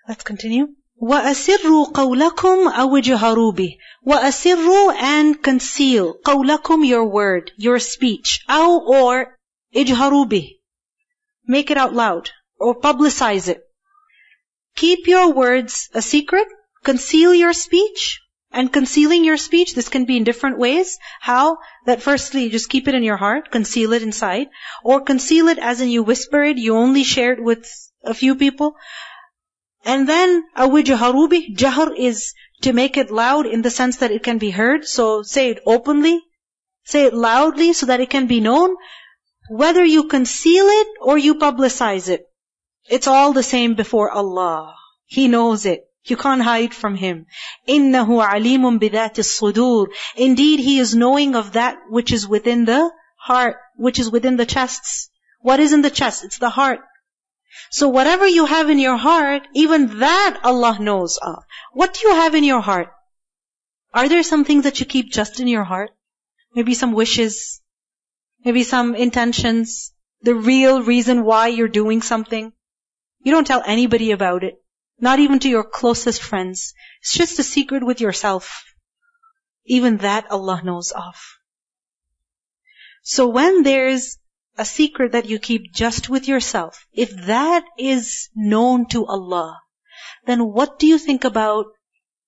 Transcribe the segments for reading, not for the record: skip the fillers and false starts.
Let's continue. وَأَسِرُّوا قَوْلَكُمْ أَوْ اجْهَرُوا بِهِ. وَأَسِرُّوا, and conceal. قَوْلَكُمْ, your word, your speech. أَوْ, or اجْهَرُوا بِهِ. Make it out loud or publicize it. Keep your words a secret. Conceal your speech. And concealing your speech, this can be in different ways. How? That firstly, just keep it in your heart, conceal it inside. Or conceal it as in you whisper it, you only share it with a few people. And then, أَوْ اجْهَرُوا بِهِ. Jahr is to make it loud in the sense that it can be heard. So say it openly, say it loudly so that it can be known. Whether you conceal it or you publicize it, it's all the same before Allah. He knows it. You can't hide from Him. إِنَّهُ عَلِيمٌ بِذَاتِ الصُّدُورِ. Indeed, He is knowing of that which is within the heart, which is within the chests. What is in the chest? It's the heart. So whatever you have in your heart, even that Allah knows of. What do you have in your heart? Are there some things that you keep just in your heart? Maybe some wishes, maybe some intentions, the real reason why you're doing something. You don't tell anybody about it, not even to your closest friends. It's just a secret with yourself. Even that Allah knows of. So when there's a secret that you keep just with yourself, if that is known to Allah, then what do you think about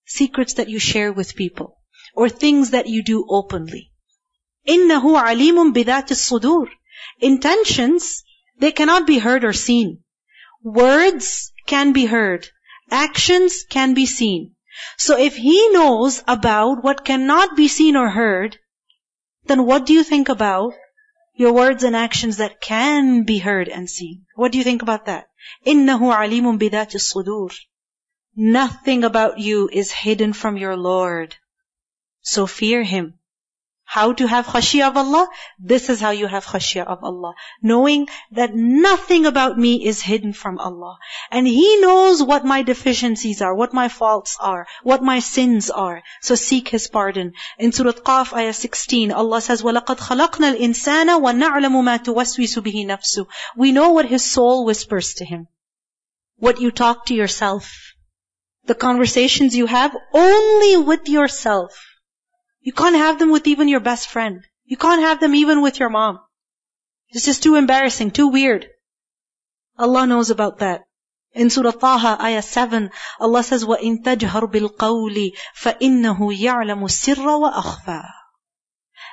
secrets that you share with people? Or things that you do openly? إِنَّهُ عَلِيمٌ بِذَاتِ الصُّدُورِ. Intentions, they cannot be heard or seen. Words can be heard. Actions can be seen. So if He knows about what cannot be seen or heard, then what do you think about your words and actions that can be heard and seen? What do you think about that? إِنَّهُ عَلِيمٌ بِذَاتِ الصُّدُورِ. Nothing about you is hidden from your Lord. So fear Him. How to have khashiyah of Allah? This is how you have khashiyah of Allah. Knowing that nothing about me is hidden from Allah. And He knows what my deficiencies are, what my faults are, what my sins are. So seek His pardon. In Surah Qaf, Ayat 16, Allah says, وَلَقَدْ خَلَقْنَا الْإِنسَانَ وَنَعْلَمُ مَا تُوَسْوِسُ بِهِ نَفْسُ. We know what his soul whispers to him. What you talk to yourself. The conversations you have only with yourself. You can't have them with even your best friend. You can't have them even with your mom. It's just too embarrassing, too weird. Allah knows about that. In Surah Taha, Ayat 7, Allah says, وَإِن تَجْهَرْ بِالْقَوْلِ فَإِنَّهُ يَعْلَمُ السِّرَّ وَأَخْفَى.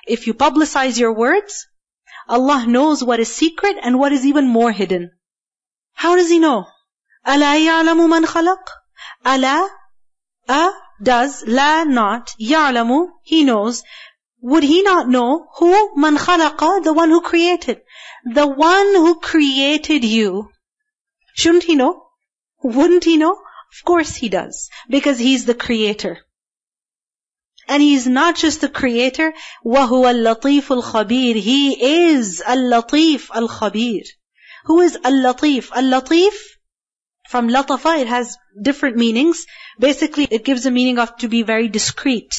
If you publicize your words, Allah knows what is secret and what is even more hidden. How does He know? أَلَا يَعْلَمُ مَنْ خَلَقَ. أَلَا, does, la, not, ya'lamu, He knows. Would He not know? Who? Man khalaqa, the one who created. The one who created you. Shouldn't He know? Wouldn't He know? Of course He does. Because He's the creator. And He's not just the creator. وَهُوَ اللَّطِيفُ الْخَبِيرُ. He is al-Latif al-Khabir. Who is al-Latif? Al-Latif, from latafa, it has different meanings. Basically, it gives a meaning of to be very discreet.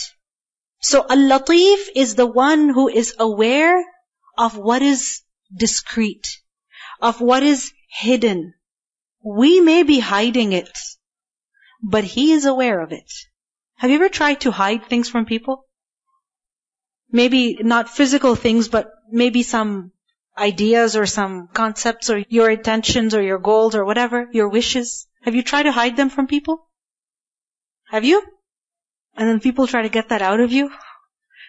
So, Al-Latif is the one who is aware of what is discreet, of what is hidden. We may be hiding it, but He is aware of it. Have you ever tried to hide things from people? Maybe not physical things, but maybe some ideas or some concepts or your intentions or your goals or whatever, your wishes. Have you tried to hide them from people? Have you? And then people try to get that out of you.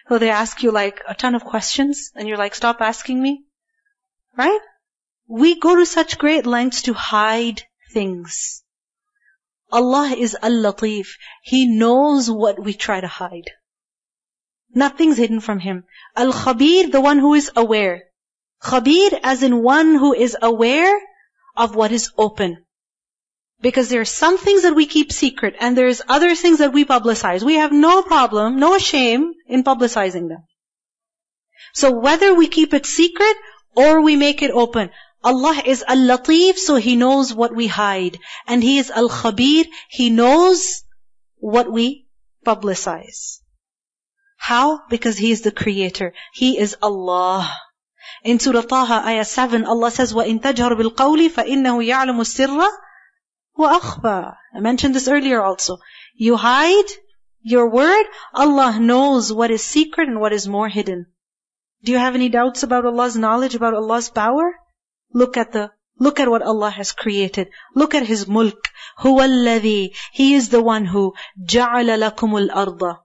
So they ask you like a ton of questions and you're like, stop asking me. Right? We go to such great lengths to hide things. Allah is Al-Latif. He knows what we try to hide. Nothing's hidden from Him. Al-Khabir, the one who is aware. Khabir as in one who is aware of what is open. Because there are some things that we keep secret and there's other things that we publicize. We have no problem, no shame in publicizing them. So whether we keep it secret or we make it open, Allah is Al-Latif, so He knows what we hide. And He is Al-Khabir, He knows what we publicize. How? Because He is the Creator. He is Allah. In Surah Taha, Ayat 7, Allah says, وَإِن تَجْهَرْ بِالْقَوْلِ فَإِنَّهُ يَعْلَمُ السِّرَّ وَأَخْفَى. I mentioned this earlier also. You hide your word, Allah knows what is secret and what is more hidden. Do you have any doubts about Allah's knowledge, about Allah's power? Look at what Allah has created. Look at His mulk. هُوَ الَّذِي. He is the one who جَعَلَ لَكُمُ الْأَرْضَ.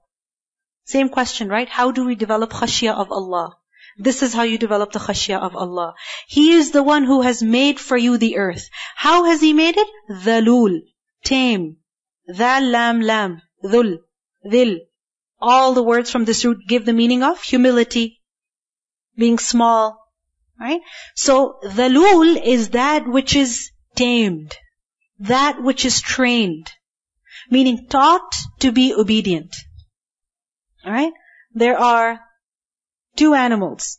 Same question, right? How do we develop khashya of Allah? This is how you develop the khashya of Allah. He is the one who has made for you the earth. How has He made it? Dhalul, tame. Dhal, lam, dhul, dhil. All the words from this root give the meaning of humility, being small. Right? So, dhalul is that which is tamed. That which is trained. Meaning taught to be obedient. Alright? There are two animals.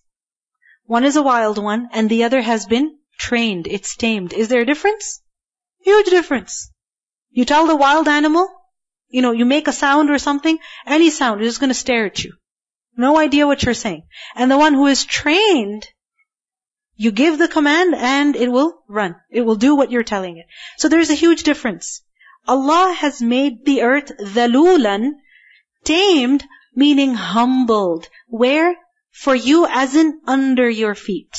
One is a wild one and the other has been trained. It's tamed. Is there a difference? Huge difference. You tell the wild animal, you make a sound or something, any sound, it's just going to stare at you. No idea what you're saying. And the one who is trained, you give the command and it will run. It will do what you're telling it. So there's a huge difference. Allah has made the earth dhalulan, tamed, meaning humbled. Where? For you as in under your feet.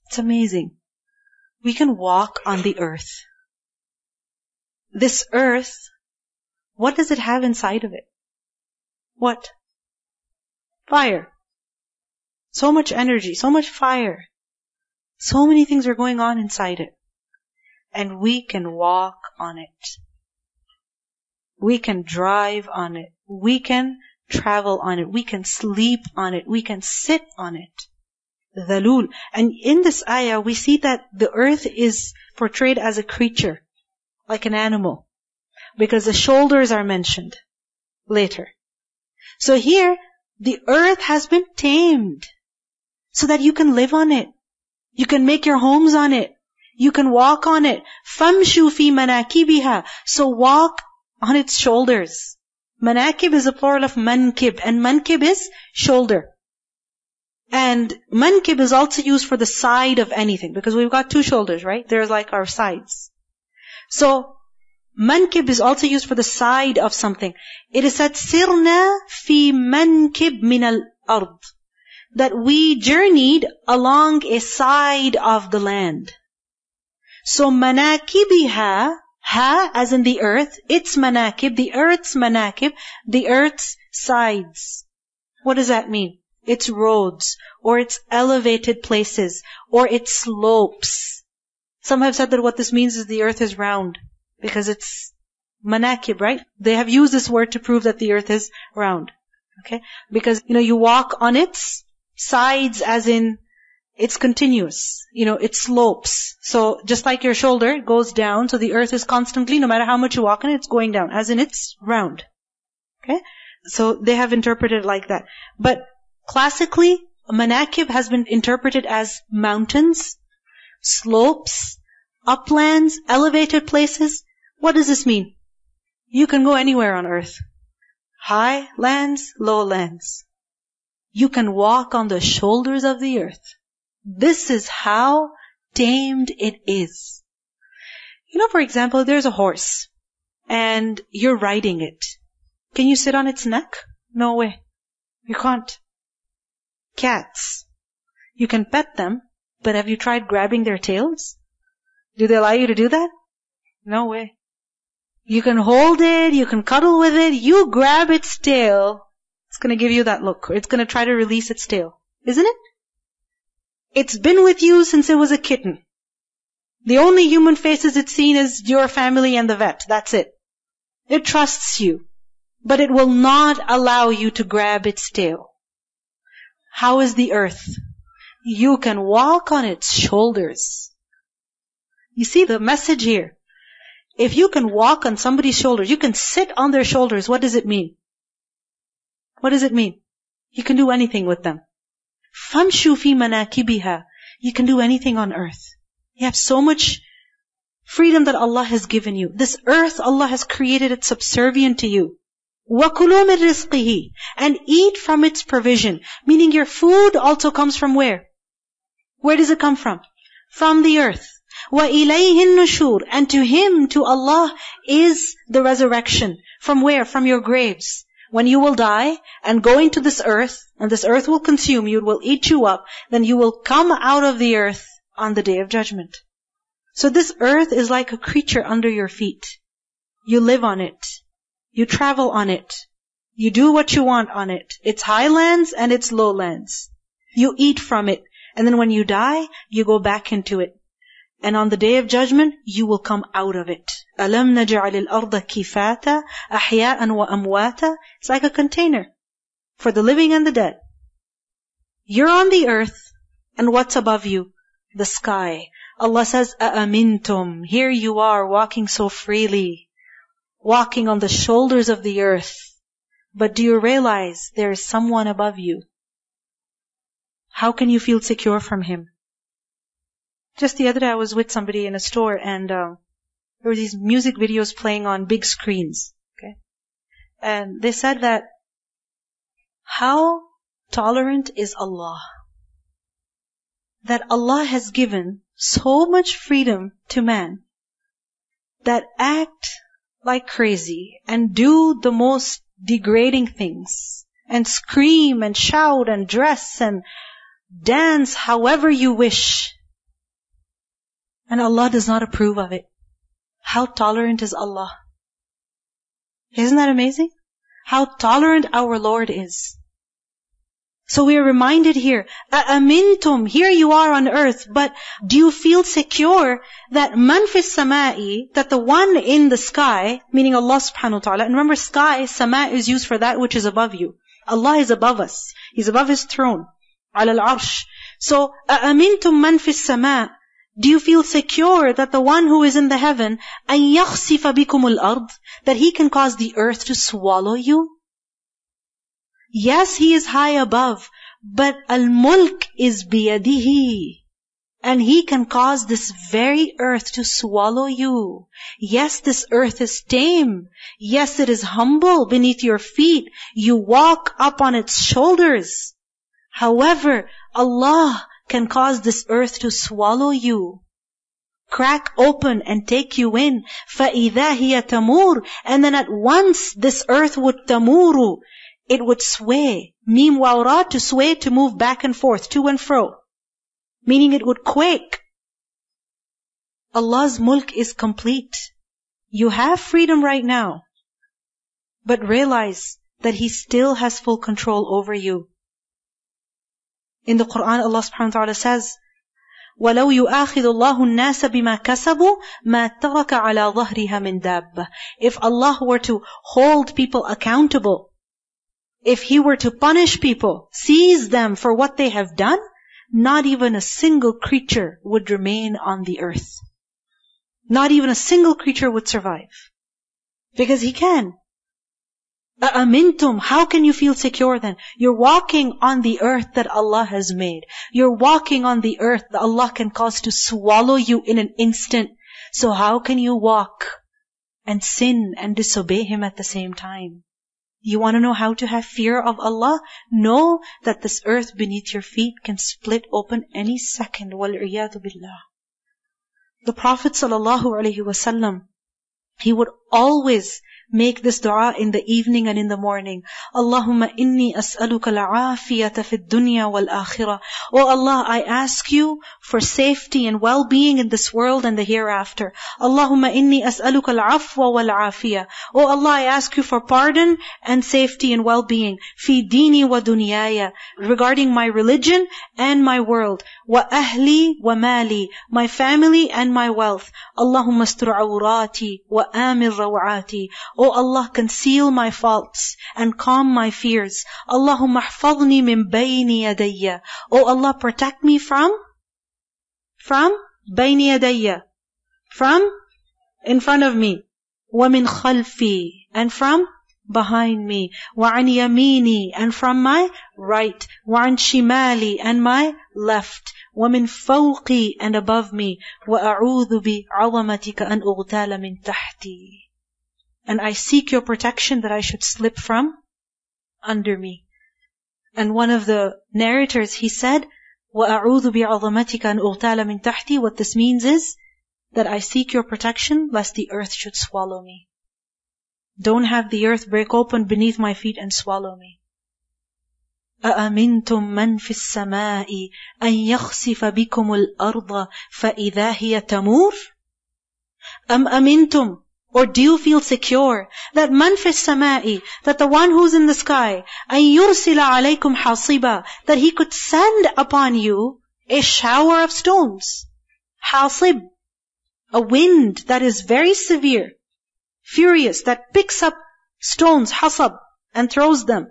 It's amazing. We can walk on the earth. This earth, what does it have inside of it? What? Fire. So much energy, so much fire. So many things are going on inside it. And we can walk on it. We can drive on it. We can travel on it. We can sleep on it. We can sit on it. Dhalul. And in this ayah, we see that the earth is portrayed as a creature, like an animal, because the shoulders are mentioned later. So here, the earth has been tamed so that you can live on it. You can make your homes on it. You can walk on it. فَامْشُوا فِي مَنَاكِبِهَا. So walk on its shoulders. Manakib is a plural of mankib, and mankib is shoulder. And mankib is also used for the side of anything, because we've got two shoulders, right? They're like our sides. So, mankib is also used for the side of something. It is said, sirna fi mankib min al-ard. That we journeyed along a side of the land. So, manakibiha, ha as in the earth, its manakib, the earth's manakib, the earth's sides. What does that mean? Its roads, or its elevated places, or its slopes. Some have said that what this means is the earth is round, because it's manakib, right? They have used this word to prove that the earth is round. Okay? Because, you walk on its sides as in it's continuous. It slopes. So just like your shoulder goes down, so the earth is constantly, no matter how much you walk on it, it's going down, as in it's round. Okay? So they have interpreted it like that. But classically, manakib has been interpreted as mountains, slopes, uplands, elevated places. What does this mean? You can go anywhere on earth. High lands, low lands. You can walk on the shoulders of the earth. This is how tamed it is. For example, there's a horse and you're riding it. Can you sit on its neck? No way. You can't. Cats. You can pet them, but have you tried grabbing their tails? Do they allow you to do that? No way. You can hold it, you can cuddle with it, you grab its tail, it's going to give you that look. It's going to try to release its tail. Isn't it? It's been with you since it was a kitten. The only human faces it's seen is your family and the vet. That's it. It trusts you. But it will not allow you to grab its tail. How is the earth? You can walk on its shoulders. You see the message here. If you can walk on somebody's shoulders, you can sit on their shoulders, what does it mean? What does it mean? You can do anything with them. فَامْشُوا فِي مَنَاكِبِهَا. You can do anything on earth. You have so much freedom that Allah has given you. This earth, Allah has created it subservient to you. وَكُلُوا مِن رِزْقِهِ. And eat from its provision. Meaning your food also comes from where? Where does it come from? From the earth. وَإِلَيْهِ النُّشُورِ. And to Him, to Allah, is the resurrection. From where? From your graves. When you will die and go into this earth, and this earth will consume you, it will eat you up, then you will come out of the earth on the Day of Judgment. So this earth is like a creature under your feet. You live on it. You travel on it. You do what you want on it. It's highlands and it's lowlands. You eat from it. And then when you die, you go back into it. And on the Day of Judgment, you will come out of it. أَلَمْ نَجْعَلِ الْأَرْضَ كِفَاتًا أَحْيَاءً وَأَمْوَاتًا. It's like a container for the living and the dead. You're on the earth, and what's above you? The sky. Allah says, أَأَمِنْتُمْ. Here you are walking so freely, walking on the shoulders of the earth. But do you realize there is someone above you? How can you feel secure from Him? Just the other day I was with somebody in a store and there were these music videos playing on big screens. Okay, and they said that how tolerant is Allah? That Allah has given so much freedom to man that act like crazy and do the most degrading things and scream and shout and dress and dance however you wish. And Allah does not approve of it. How tolerant is Allah? Isn't that amazing? How tolerant our Lord is. So we are reminded here, أَأَمِنْتُمْ. Here you are on earth, but do you feel secure that مَنْ فِي السَّمَاءِ, that the one in the sky, meaning Allah subhanahu wa ta'ala, and remember sky, sama is used for that which is above you. Allah is above us. He's above His throne. عَلَى الْعَرْشِ. So, أَأَمِنْتُمْ مَنْ فِي السَّمَاءِ. Do you feel secure that the one who is in the heaven, أَن يَخْسِفَ بِكُمُ الْأَرْضِ, that He can cause the earth to swallow you? Yes, He is high above, but الملك is بيده. And He can cause this very earth to swallow you. Yes, this earth is tame. Yes, it is humble beneath your feet. You walk up on its shoulders. However, Allah can cause this earth to swallow you. Crack open and take you in. فَإِذَا هِيَ تَمُورُ. And then at once this earth would tamuru. It would sway. Mim wa ra, to sway, to move back and forth, to and fro. Meaning it would quake. Allah's mulk is complete. You have freedom right now. But realize that He still has full control over you. In the Qur'an, Allah subhanahu wa ta'ala says, وَلَوْ يُؤَاخِذُ اللَّهُ النَّاسَ بِمَا كَسَبُوا مَا تَرَكَ عَلَى ظَهْرِهَا مِنْ دَابَّةٍ. If Allah were to hold people accountable, if He were to punish people, seize them for what they have done, not even a single creature would remain on the earth. Not even a single creature would survive. Because He can. أَأَمِنْتُمْ. How can you feel secure then? You're walking on the earth that Allah has made. You're walking on the earth that Allah can cause to swallow you in an instant. So how can you walk and sin and disobey Him at the same time? You want to know how to have fear of Allah? Know that this earth beneath your feet can split open any second. وَالْعِيَاذُ بِاللَّهِ. The Prophet ﷺ, he would always make this dua in the evening and in the morning. Allahumma inni as'aluka al-afiyata fi dunya wal-akhirah. Oh Allah, I ask you for safety and well-being in this world and the hereafter. Allahumma inni as'aluka al-afwa wal-afiyah. Oh Allah, I ask you for pardon and safety and well-being. Fi dini wa dunyaya. Regarding my religion and my world. Wa ahli wa mali. My family and my wealth. Allahumma astur awrati wa amir rawati. Oh Allah, conceal my faults and calm my fears. Allahumma ahfadhni min bayni yadayya. Oh Allah, protect me from bayni yadayya, from in front of me. Wa min khalfi, and from behind me. Wa an yamini, and from my right. Wa an shimali, and my left. Wa min fawqi, and above me. Wa a'udhu bi 'azamatika an ughtala min tahti. And I seek your protection that I should slip from under me. And one of the narrators, he said, وَأَعُوذُ بِعَظَمَتِكَ أَنْ أُغْتَالَ مِنْ تَحْتِي. What this means is, that I seek your protection lest the earth should swallow me. Don't have the earth break open beneath my feet and swallow me. أَأَمِنْتُمْ مَنْ فِي السَّمَاءِ أَنْ يَخْسِفَ بِكُمُ الْأَرْضَ فَإِذَا هِيَ تَمُورُ أَمْ أَمِنْتُمْ, or do you feel secure that مَنْ فِي السَّمَاءِ, that the one who's in the sky, أَنْ يُرْسِلَ عَلَيْكُمْ حَاصِبًا, that he could send upon you a shower of stones. Hasib, a wind that is very severe, furious, that picks up stones, hasab, and throws them.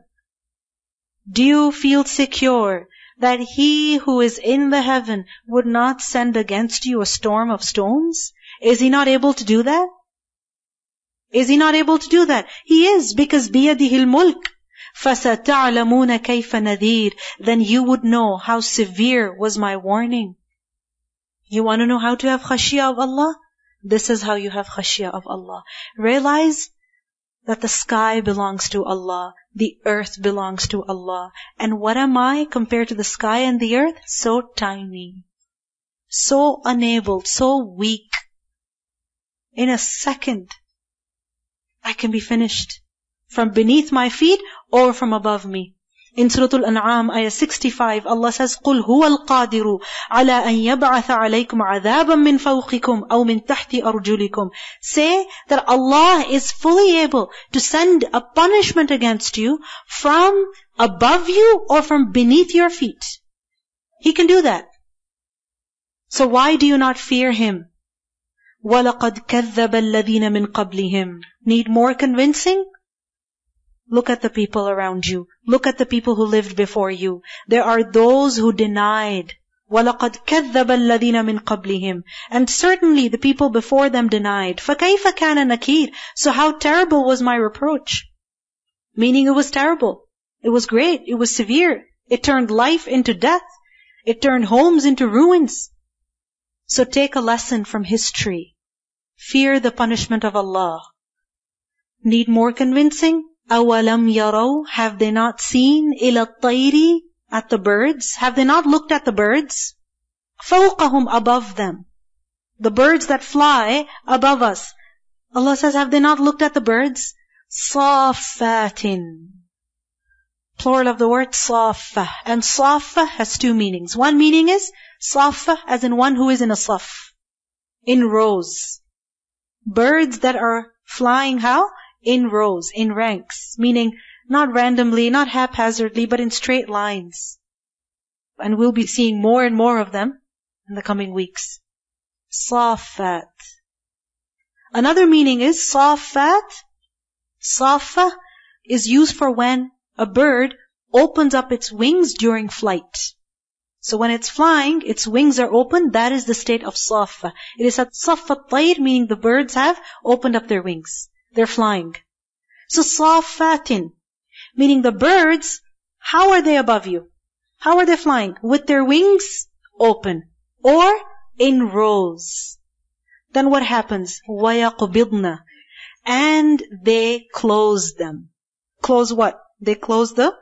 Do you feel secure that He who is in the heaven would not send against you a storm of stones? Is He not able to do that? Is He not able to do that? He is, because بِيَدِهِ الْمُلْك. فَسَتَعْلَمُونَ كَيْفَ نَذِيرٌ. Then you would know how severe was my warning. You want to know how to have khashiyah of Allah? This is how you have khashiyah of Allah. Realize that the sky belongs to Allah, the earth belongs to Allah. And what am I compared to the sky and the earth? So tiny, so unable, so weak. In a second, I can be finished. From beneath my feet or from above me. In Surah Al-An'am, Ayat 65, Allah says, قُلْ هُوَ الْقَادِرُ عَلَىٰ أَنْ يَبْعَثَ عَلَيْكُمْ عَذَابًا مِّن فَوْقِكُمْ أَوْ مِن تَحْتِ أَرْجُلِكُمْ. Say that Allah is fully able to send a punishment against you from above you or from beneath your feet. He can do that. So why do you not fear Him? وَلَقَدْ كَذَّبَ الَّذِينَ مِن قَبْلِهِمْ. Need more convincing? Look at the people around you. Look at the people who lived before you. There are those who denied. وَلَقَدْ كَذَّبَ الَّذِينَ مِن قَبْلِهِمْ. And certainly the people before them denied. فَكَيْفَ كَانَ نَكِيرٌ. So how terrible was my reproach? Meaning it was terrible. It was great. It was severe. It turned life into death. It turned homes into ruins. So take a lesson from history. Fear the punishment of Allah. Need more convincing? أَوَلَمْ يَرَوْا. Have they not seen إِلَى الطَّيْرِ, at the birds? Have they not looked at the birds? فَوْقَهُمْ, above them. The birds that fly above us. Allah says, have they not looked at the birds? صَافَّاتٍ. Plural of the word صَافَّة. And صَافَّة has two meanings. One meaning is صَافَّة, as in one who is in a صَف, in rows. Birds that are flying how? In rows, in ranks, meaning not randomly, not haphazardly, but in straight lines. And we'll be seeing more and more of them in the coming weeks. Safat. Another meaning is Safat. Safa is used for when a bird opens up its wings during flight. So when it's flying, its wings are open, that is the state of Safa. It is at Safa Tayr, meaning the birds have opened up their wings. They're flying. So Safatin, meaning the birds, how are they above you? How are they flying? With their wings open or in rows. Then what happens? وَيَقْبِضْنَ. And they close them. Close what? They close the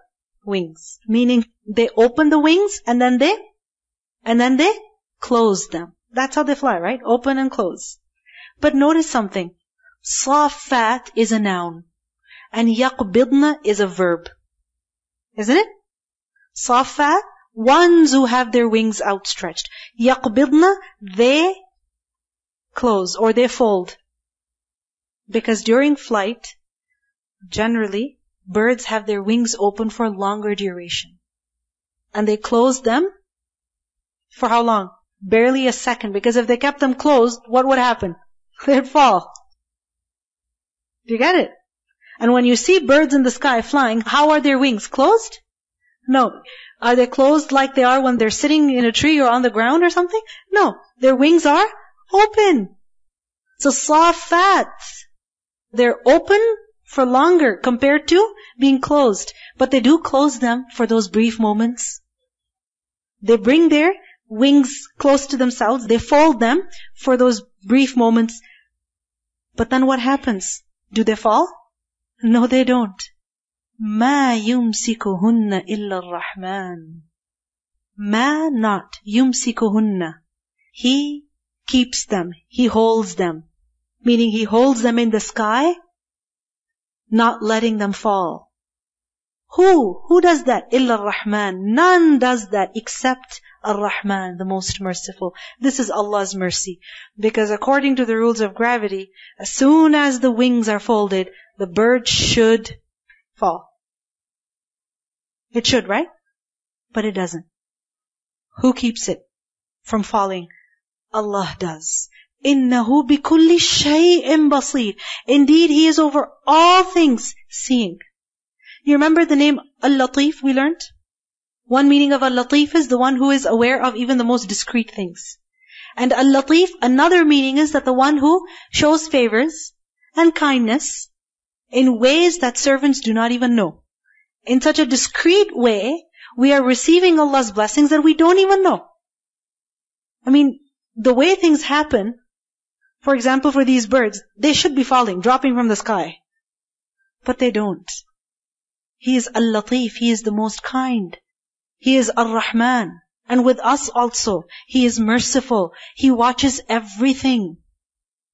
wings. Meaning they open the wings and then they close them. That's how they fly, right? Open and close. But notice something. Safat is a noun. And yaqbidna is a verb. Isn't it? Safat, ones who have their wings outstretched. Yaqbidna, they close or they fold. Because during flight, generally, birds have their wings open for longer duration. And they close them for how long? Barely a second. Because if they kept them closed, what would happen? They'd fall. Do you get it? And when you see birds in the sky flying, how are their wings? Closed? No. Are they closed like they are when they're sitting in a tree or on the ground or something? No. Their wings are open. So Safat, they're open for longer compared to being closed. But they do close them for those brief moments. They bring their wings close to themselves. They fold them for those brief moments. But then what happens? Do they fall? No, they don't. مَا يُمْسِكُهُنَّ إِلَّا الرَّحْمَنُ. Ma, not. يُمْسِكُهُنَّ. He keeps them? He holds them. Meaning He holds them in the sky, not letting them fall. Who does that? Illa Ar-Rahman. None does that except Ar-Rahman, the most merciful. This is Allah's mercy. Because according to the rules of gravity, as soon as the wings are folded, the bird should fall. It should, right? But it doesn't. Who keeps it from falling? Allah does. إِنَّهُ بِكُلِّ شَيْءٍ بَصِيرٍ. Indeed, He is over all things seeing. You remember the name Al-Latif we learned? One meaning of Al-Latif is the one who is aware of even the most discreet things. And Al-Latif, another meaning is that the one who shows favors and kindness in ways that servants do not even know. In such a discreet way, we are receiving Allah's blessings that we don't even know. I mean, the way things happen, for example, for these birds, they should be falling, dropping from the sky. But they don't. He is Al-Latif, He is the most kind. He is Ar-Rahman. And with us also, He is merciful. He watches everything.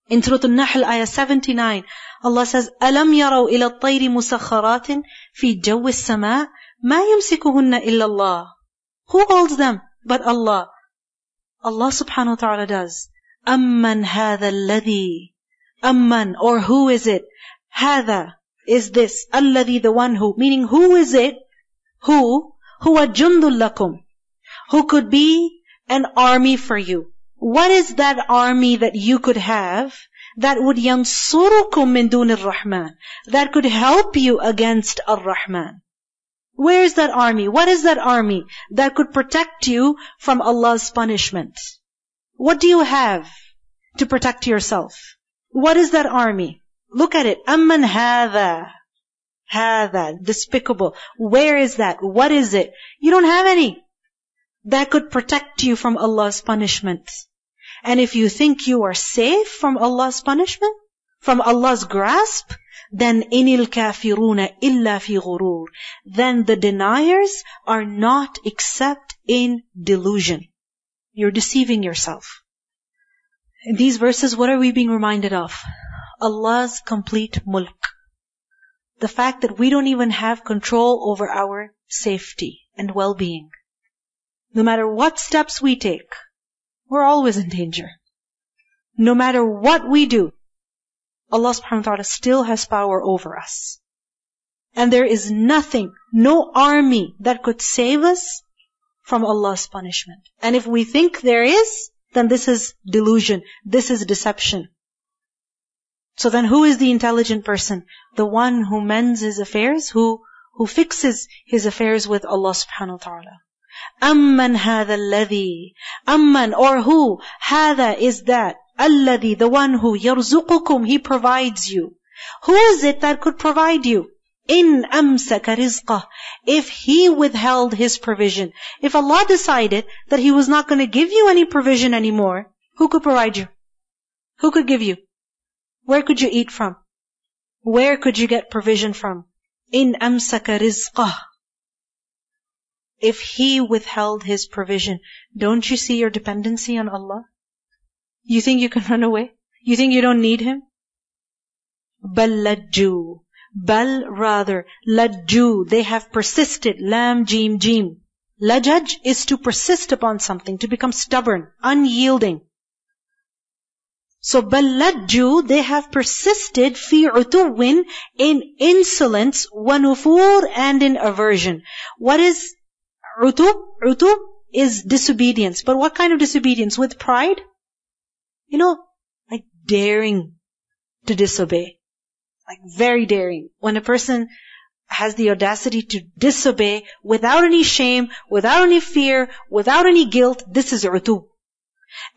In Surah Al-Nahl, Ayah 79, Allah says, أَلَمْ يَرَوْا إِلَى الطَّيْرِ مُسَخَّرَاتٍ فِي جَوِّ السَّمَاءِ مَا يُمْسِكُهُنَّ إِلَّا اللَّهِ. Who holds them but Allah? Allah subhanahu wa ta'ala does. أَمَّنْ هَذَا الَّذِي. Amman, or who is it? Hada is this. Alladhi, the one who. Meaning, who is it? Who? Huwa jundul lakum. Who could be an army for you. What is that army that you could have that would yansurukum min dun ar-Rahman? That could help you against ar-Rahman. Where is that army? What is that army that could protect you from Allah's punishment? What do you have to protect yourself? What is that army? Look at it. Amman hadha. Hadha. Despicable. Where is that? What is it? You don't have any that could protect you from Allah's punishment. And if you think you are safe from Allah's punishment, from Allah's grasp, then inil kafiruna illa fi ghurur. Then the deniers are not except in delusion. You're deceiving yourself. In these verses, what are we being reminded of? Allah's complete mulk. The fact that we don't even have control over our safety and well-being. No matter what steps we take, we're always in danger. No matter what we do, Allah subhanahu wa ta'ala still has power over us. And there is nothing, no army that could save us from Allah's punishment. And if we think there is, then this is delusion, this is deception. So then who is the intelligent person? The one who mends his affairs, who fixes his affairs with Allah subhanahu wa ta'ala. Amman hadha alladhi. Amman, or who? Hadha is that. Alladhi, the one who. Yarzuqukum, He provides you. Who is it that could provide you? In amsaka rizqah. If He withheld His provision. If Allah decided that He was not going to give you any provision anymore, who could provide you? Who could give you? Where could you eat from? Where could you get provision from? In amsaka rizqah. If He withheld His provision, don't you see your dependency on Allah? You think you can run away? You think you don't need Him? Bal lajju. Bal, rather, lajju. They have persisted. Lam, jim, jim. Lajaj is to persist upon something, to become stubborn, unyielding. So, bal lajju, they have persisted fi utuwin, in insolence, wa nufur, and in aversion. What is utub? Utub is disobedience. But what kind of disobedience? With pride? Like daring to disobey. Like very daring. When a person has the audacity to disobey without any shame, without any fear, without any guilt, this is utub.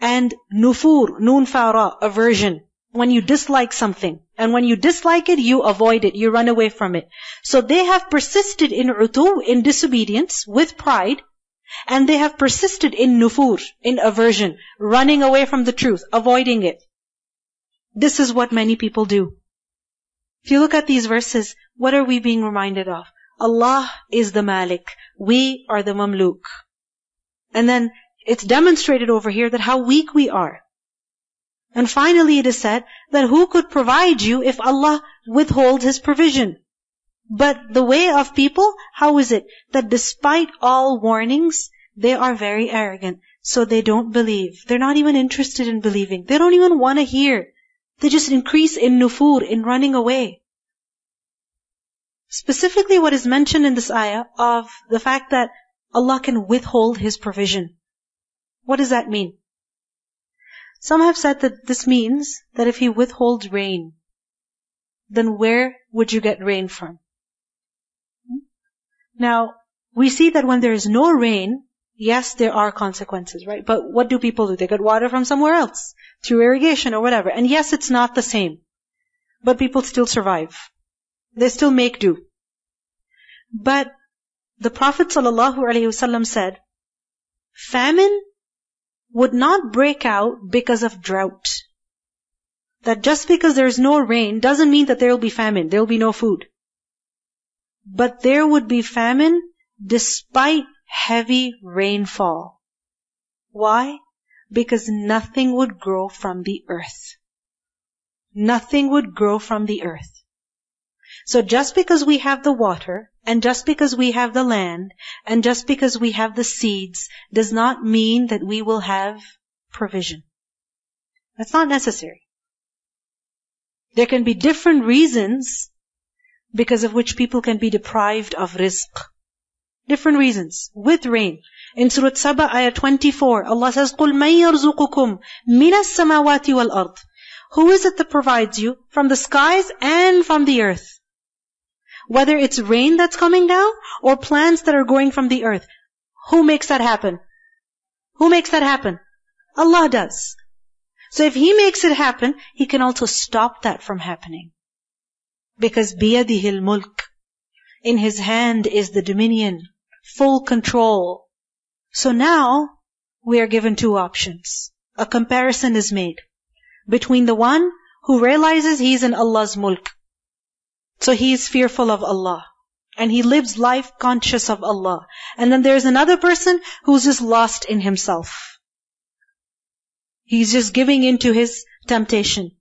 And nufur, nun fara, aversion. When you dislike something, and when you dislike it, you avoid it, you run away from it. So they have persisted in utub, in disobedience, with pride, and they have persisted in nufur, in aversion, running away from the truth, avoiding it. This is what many people do. If you look at these verses, what are we being reminded of? Allah is the Malik. We are the Mamluk. And then it's demonstrated over here that how weak we are. And finally it is said that who could provide you if Allah withholds His provision? But the way of people, how is it? That despite all warnings, they are very arrogant. So they don't believe. They're not even interested in believing. They don't even want to hear. They just increase in nufur, in running away. Specifically what is mentioned in this ayah of the fact that Allah can withhold His provision. What does that mean? Some have said that this means that if He withholds rain, then where would you get rain from? Now, we see that when there is no rain, yes, there are consequences, right? But what do people do? They get water from somewhere else, through irrigation or whatever. And yes, it's not the same. But people still survive. They still make do. But the Prophet ﷺ said, famine would not break out because of drought. That just because there is no rain doesn't mean that there will be famine. There will be no food. But there would be famine despite heavy rainfall. Why? Because nothing would grow from the earth. Nothing would grow from the earth. So just because we have the water, and just because we have the land, and just because we have the seeds, does not mean that we will have provision. That's not necessary. There can be different reasons because of which people can be deprived of rizq. Different reasons. With rain. In Surah Saba, Ayat 24, Allah says, قُلْ مَنْ يَرْزُقُكُمْ مِنَ السَّمَاوَاتِ وَالْأَرْضِ. Who is it that provides you from the skies and from the earth? Whether it's rain that's coming down or plants that are growing from the earth. Who makes that happen? Who makes that happen? Allah does. So if He makes it happen, He can also stop that from happening. Because بِيَدِهِ الْمُلْك. In His hand is the dominion, full control. So now, we are given two options. A comparison is made between the one who realizes he is in Allah's mulk. So he is fearful of Allah. And he lives life conscious of Allah. And then there's another person who's just lost in himself. He's just giving in to his temptation.